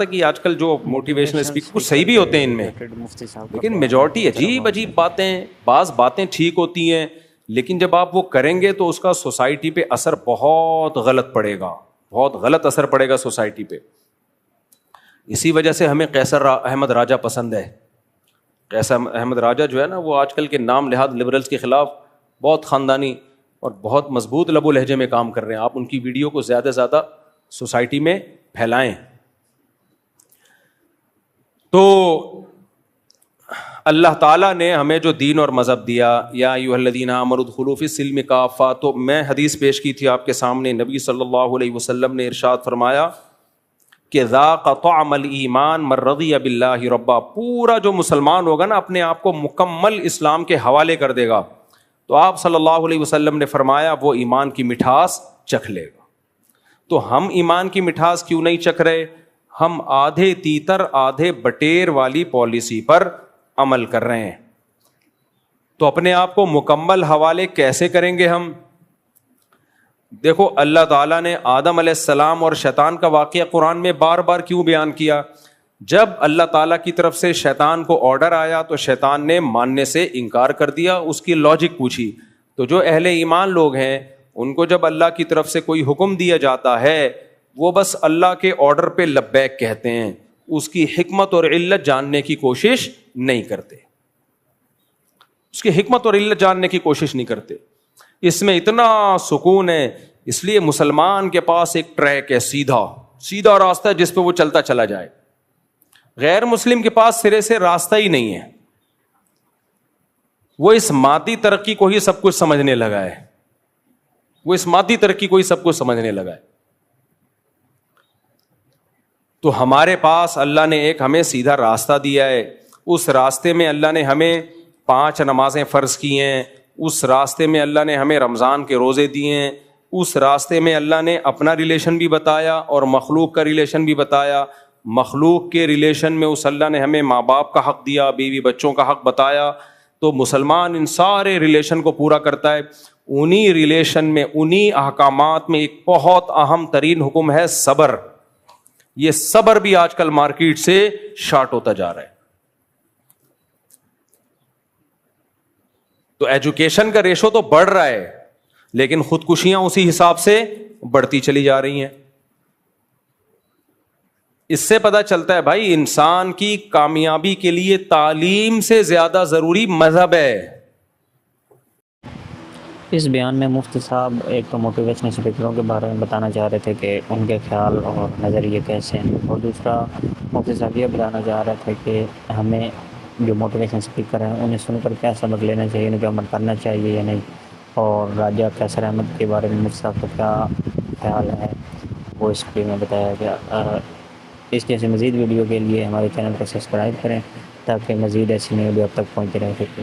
کہ آج کل جو موٹیویشنل اسپیکر کچھ صحیح بھی ہوتے ہیں ان میں، لیکن میجورٹی عجیب عجیب باتیں، بعض باتیں ٹھیک ہوتی ہیں لیکن جب آپ وہ کریں گے تو اس کا سوسائٹی پہ اثر بہت غلط پڑے گا، بہت غلط اثر پڑے گا سوسائٹی پہ. اسی وجہ سے ہمیں قیصر احمد راجہ پسند ہے. قیصر احمد راجہ جو ہے نا، وہ آج کل کے نام لحاظ لبرلز کے خلاف بہت خاندانی اور بہت مضبوط لب و لہجے میں کام کر رہے ہیں. آپ ان کی ویڈیو کو زیادہ سے زیادہ سوسائٹی میں پھیلائیں. تو اللہ تعالیٰ نے ہمیں جو دین اور مذہب دیا، یا ایھا الذین آمنوا ادخلوا فی السلم کافۃ، تو میں حدیث پیش کی تھی آپ کے سامنے. نبی صلی اللہ علیہ وسلم نے ارشاد فرمایا کہ ذاق طعم الایمان من رضی باللہ ربا. پورا جو مسلمان ہوگا نا اپنے آپ کو مکمل اسلام کے حوالے کر دے گا، تو آپ صلی اللہ علیہ وسلم نے فرمایا وہ ایمان کی مٹھاس چکھ لے گا. تو ہم ایمان کی مٹھاس کیوں نہیں چکھ رہے؟ ہم آدھے تیتر آدھے بٹیر والی پالیسی پر عمل کر رہے ہیں. تو اپنے آپ کو مکمل حوالے کیسے کریں گے ہم؟ دیکھو اللہ تعالیٰ نے آدم علیہ السلام اور شیطان کا واقعہ قرآن میں بار بار کیوں بیان کیا؟ جب اللہ تعالیٰ کی طرف سے شیطان کو آرڈر آیا تو شیطان نے ماننے سے انکار کر دیا. اس کی لاجک پوچھی. تو جو اہل ایمان لوگ ہیں ان کو جب اللہ کی طرف سے کوئی حکم دیا جاتا ہے وہ بس اللہ کے آرڈر پہ لبیک کہتے ہیں، اس کی حکمت اور علت جاننے کی کوشش نہیں کرتے. اس کی حکمت اور علت جاننے کی کوشش نہیں کرتے. اس میں اتنا سکون ہے، اس لیے مسلمان کے پاس ایک ٹریک ہے، سیدھا راستہ ہے جس پہ وہ چلتا چلا جائے. غیر مسلم کے پاس سرے سے راستہ ہی نہیں ہے. وہ اس مادی ترقی کو ہی سب کچھ سمجھنے لگا ہے، تو ہمارے پاس اللہ نے ایک ہمیں سیدھا راستہ دیا ہے. اس راستے میں اللہ نے ہمیں 5 نمازیں فرض کی ہیں، اس راستے میں اللہ نے ہمیں رمضان کے روزے دیے ہیں، اس راستے میں اللہ نے اپنا ریلیشن بھی بتایا اور مخلوق کا ریلیشن بھی بتایا. مخلوق کے ریلیشن میں اس اللہ نے ہمیں ماں باپ کا حق دیا، بیوی بچوں کا حق بتایا. تو مسلمان ان سارے ریلیشن کو پورا کرتا ہے. انہی ریلیشن میں، انہی احکامات میں ایک بہت اہم ترین حکم ہے صبر. یہ صبر بھی آج کل مارکیٹ سے شارٹ ہوتا جا رہا ہے. تو ایجوکیشن کا ریشو تو بڑھ رہا ہے لیکن خودکشیاں اسی حساب سے بڑھتی چلی جا رہی ہیں. اس سے پتہ چلتا ہے بھائی انسان کی کامیابی کے لیے تعلیم سے زیادہ ضروری مذہب ہے. اس بیان میں مفتی صاحب ایک تو موٹیویشنل اسپیکروں کے بارے میں بتانا چاہ رہے تھے کہ ان کے خیال اور نظریے کیسے ہیں، اور دوسرا مفتی صاحب یہ بتانا چاہ رہے تھے کہ ہمیں جو موٹیویشنل اسپیکر ہیں انہیں سن کر کیا سبق لینا چاہیے، ان پہ عمل کرنا چاہیے یا نہیں. اور راجہ قیصر احمد کے بارے میں مفتی صاحب کا کیا خیال ہے وہ اس کے میں بتایا گیا. اس جیسے مزید ویڈیو کے لیے ہمارے چینل کو سبسکرائب کریں تاکہ مزید ایسی نئی ویڈیو اب تک پہنچتے رہ سکے.